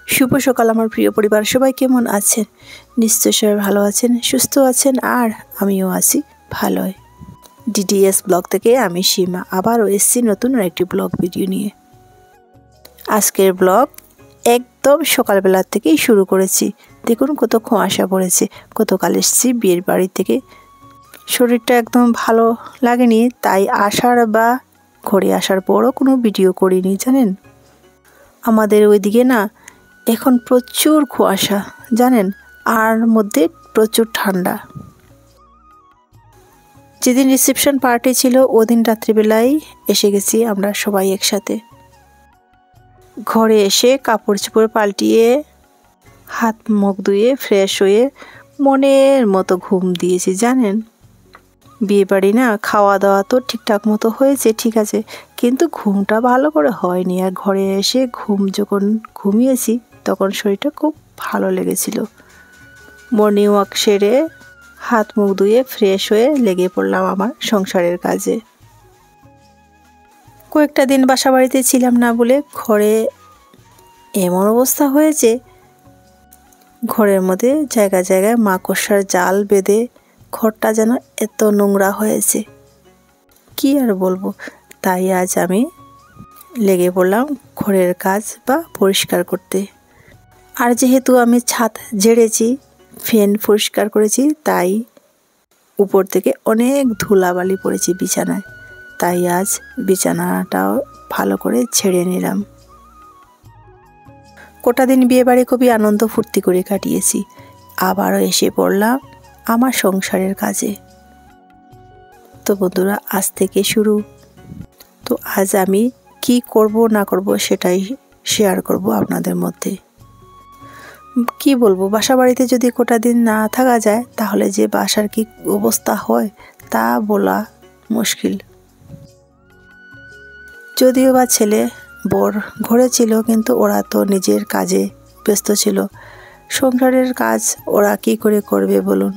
শুভ সকাল আমার প্রিয় পরিবার, সবাই কেমন আছেন? নিশ্চয় সবাই ভালো আছেন, সুস্থ আছেন, আর আমিও আছি ভালোই। ডিডিএস ব্লগ থেকে আমি সীমা আবারও এসেছি নতুন আরেকটি ব্লগ ভিডিও নিয়ে। আজকের ব্লগ একদম সকালবেলা থেকেই শুরু করেছি। দেখুন কত কুয়াশা পড়েছে। গতকাল এসেছি বিয়ের বাড়ি থেকে, শরীরটা একদম ভালো লাগেনি, তাই আসার বা ঘরে আসার পরও কোনো ভিডিও করিনি। জানেন, আমাদের ওইদিকে না এখন প্রচুর কুয়াশা জানেন, আর মধ্যে প্রচুর ঠান্ডা। যেদিন রিসেপশন পার্টি ছিল ওদিন রাত্রিবেলায় এসে গেছি আমরা সবাই একসাথে। ঘরে এসে কাপড় চোপড় পাল্টিয়ে হাত মুখ ধুয়ে ফ্রেশ হয়ে মনের মতো ঘুম দিয়েছি। জানেন, বিয়ে বাড়ি না, খাওয়া দাওয়া তো ঠিকঠাক মতো হয়েছে, ঠিক আছে, কিন্তু ঘুমটা ভালো করে হয়নি। আর ঘরে এসে যখন ঘুমিয়েছি তখন শরীরটা খুব ভালো লেগেছিল। মর্নিং ওয়াক সেরে হাত মুখ ধুয়ে ফ্রেশ হয়ে লেগে পড়লাম আমার সংসারের কাজে। কয়েকটা দিন বাসা বাড়িতে ছিলাম না বলে ঘরে এমন অবস্থা হয়েছে, ঘরের মধ্যে জায়গায় জায়গায় মাকড়সার জাল বেঁধে ঘরটা যেন এত নোংরা হয়েছে, কি আর বলবো। তাই আজ আমি লেগে পড়লাম ঘরের কাজ বা পরিষ্কার করতে। আর যেহেতু আমি ছাদ ঝেড়েছি, ফ্যান পরিষ্কার করেছি, তাই উপর থেকে অনেক ধুলাবালি পড়েছে বিছানায়, তাই আজ বিছানাটাও ভালো করে ঝেড়ে নিলাম। কটা দিন বিয়ে বাড়ি খুবই আনন্দ ফুর্তি করে কাটিয়েছি, আবারও এসে পড়লাম আমার সংসারের কাজে। তো বন্ধুরা, আজ থেকে শুরু। তো আজ আমি কি করব না করব সেটাই শেয়ার করব আপনাদের মধ্যে। কি বলবো, বাসা বাড়িতে যদি কটা দিন না থাকা যায় তাহলে যে বাসার কি অবস্থা হয় তা বলা মুশকিল। যদিও বা ছেলে বর ঘরে ছিল, কিন্তু ওরা তো নিজের কাজে ব্যস্ত ছিল। সংসারের কাজ ওরা কি করে করবে বলুন।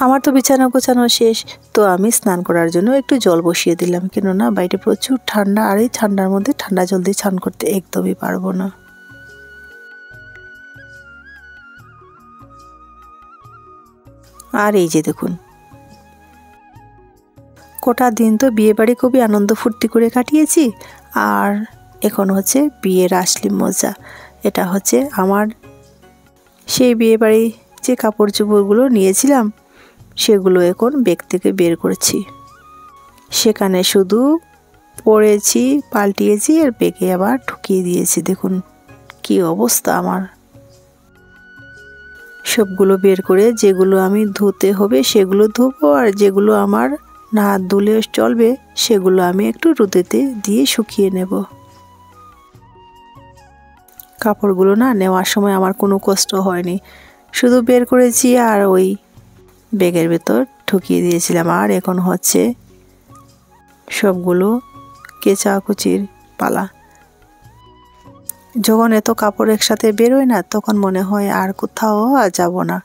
আমার তো বিছানা গোছানো শেষ, তো আমি স্নান করার জন্য একটু জল বসিয়ে দিলাম, কেননা বাইরে প্রচুর ঠান্ডা, আর এই ঠান্ডার মধ্যে ঠান্ডা জল দিয়ে স্নান করতে একদমই পারবো না। আর এই যে দেখুন, কটা দিন তো বিয়ে বাড়ি খুবই আনন্দ ফুর্তি করে কাটিয়েছি, আর এখন হচ্ছে বিয়ের আসলি মজা। এটা হচ্ছে আমার সেই বিয়ে বাড়ি যে কাপড় চোপড়গুলো নিয়েছিলাম সেগুলো এখন ব্যাগ থেকে বের করছি। সেখানে শুধু পরেছি, পাল্টিয়েছি, আর ব্যাগে আবার ঢুকিয়ে দিয়েছি। দেখুন কি অবস্থা আমার। সবগুলো বের করে যেগুলো আমি ধুতে হবে সেগুলো ধুবো, আর যেগুলো আমার না ধুলে চলবে সেগুলো আমি একটু রোদেতে দিয়ে শুকিয়ে নেব। কাপড়গুলো না নেওয়ার সময় আমার কোনো কষ্ট হয়নি, শুধু বের করেছি আর ওই ব্যাগের ভেতর ঢুকিয়ে দিয়েছিলাম। আর এখন হচ্ছে সবগুলো কেচাকুচির পালা। যখন এত কাপড় একসাথে বেরোয় না, তখন মনে হয় আর কোথাও যাব না।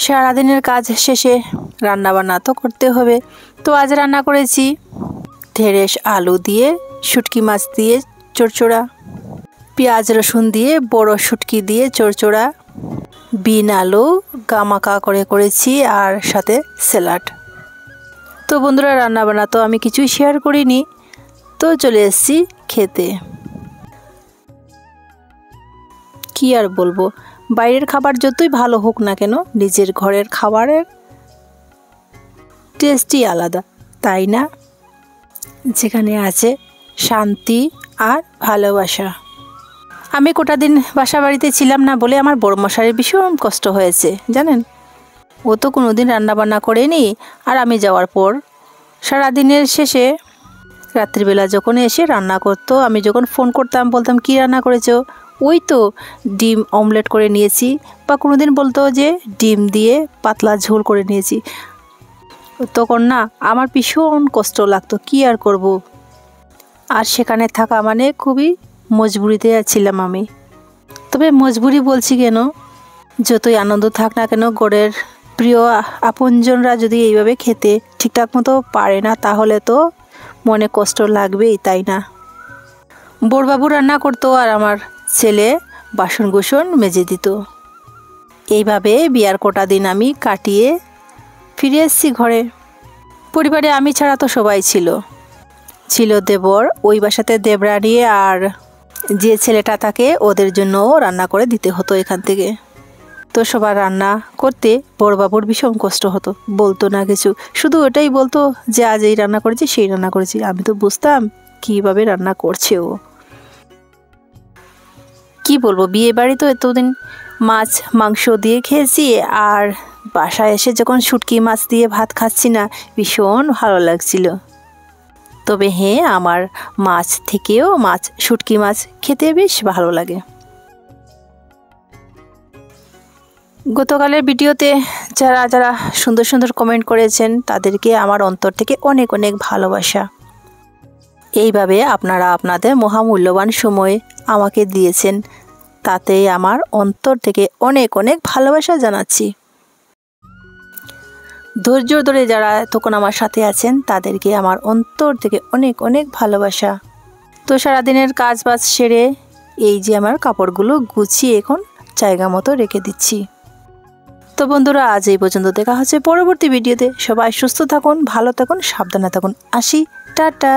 সারাদিনের কাজ শেষে রান্নাবান্না তো করতে হবে। তো আজ রান্না করেছি ঢেঁড়স আলু দিয়ে, শুটকি মাছ দিয়ে চচ্চড়া, পেঁয়াজ রসুন দিয়ে বড় শুটকি দিয়ে চচ্চড়া, বিন আলু গামাকা করে করেছি আর সাথে স্যালাড। তো বন্ধুরা রান্নাবান্না তো আমি কিছুই শেয়ার করিনি, তো চলে এসেছি খেতে। কি আর বলবো, বাইরের খাবার যতই ভালো হোক না কেন নিজের ঘরের খাবারের টেস্টই আলাদা, তাই না? যেখানে আছে শান্তি আর ভালোবাসা। আমি কোটা দিন বাসা বাড়িতে ছিলাম না বলে আমার বড় মশাইয়ের ভীষণ কষ্ট হয়েছে জানেন। ও তো কোনো দিন রান্নাবান্না করেনি, আর আমি যাওয়ার পর সারাদিনের শেষে রাত্রিবেলা যখন এসে রান্না করতো, আমি যখন ফোন করতাম বলতাম কি রান্না করেছো, ওই তো ডিম অমলেট করে নিয়েছি, বা কোনো দিন বলতো যে ডিম দিয়ে পাতলা ঝোল করে নিয়েছি। তখন না আমার ভীষণ কষ্ট লাগতো, কি আর করব। আর সেখানে থাকা মানে খুবই মজবুরিতে ছিলাম আমি। তবে মজবুরি বলছি কেন, যতই আনন্দ থাক না কেন ঘরের প্রিয় আপনজনরা যদি এইভাবে খেতে ঠিকঠাক মতো পারে না তাহলে তো মনে কষ্ট লাগবেই, তাই না? বড়বাবু রান্না করতো আর আমার ছেলে বাসন মেজে দিত। এইভাবে বিয়ার কোটা দিন আমি কাটিয়ে ফিরে এসেছি ঘরে। পরিবারে আমি ছাড়া তো সবাই ছিল দেবর, ওই বাসাতে দেবরানি আর যে ছেলেটা থাকে ওদের জন্য রান্না করে দিতে হতো এখান থেকে। তো সবার রান্না করতে বড়বাবুর ভীষণ কষ্ট হতো, বলতো না কিছু, শুধু ওটাই বলতো যে আজ এই রান্না করেছি সেই রান্না করেছি। আমি তো বুঝতাম কীভাবে রান্না করছে ও। কি বলবো, বিয়ে বাড়ি তো এতদিন মাছ মাংস দিয়ে খেয়েছি, আর বাসায় এসে যখন শুটকি মাছ দিয়ে ভাত খাচ্ছি না ভীষণ ভালো লাগছিল। তবে হ্যাঁ, আমার মাছ থেকেও শুটকি মাছ খেতে বেশ ভালো লাগে। গতকালের ভিডিওতে যারা যারা সুন্দর সুন্দর কমেন্ট করেছেন তাদেরকে আমার অন্তর থেকে অনেক অনেক ভালোবাসা। এইভাবে আপনারা আপনাদের মহামূল্যবান সময় আমাকে দিয়েছেন, তাতে আমার অন্তর থেকে অনেক অনেক ভালোবাসা জানাচ্ছি। ধৈর্য ধরে যারা তখন আমার সাথে আছেন তাদেরকে আমার অন্তর থেকে অনেক অনেক ভালোবাসা। তো সারাদিনের কাজ বাজ সেরে এই যে আমার কাপড়গুলো গুছিয়ে এখন জায়গা মতো রেখে দিচ্ছি। তো বন্ধুরা আজ এই পর্যন্ত, দেখা হচ্ছে পরবর্তী ভিডিওতে। সবাই সুস্থ থাকুন, ভালো থাকুন, সাবধানে থাকুন। আসি, টাটা।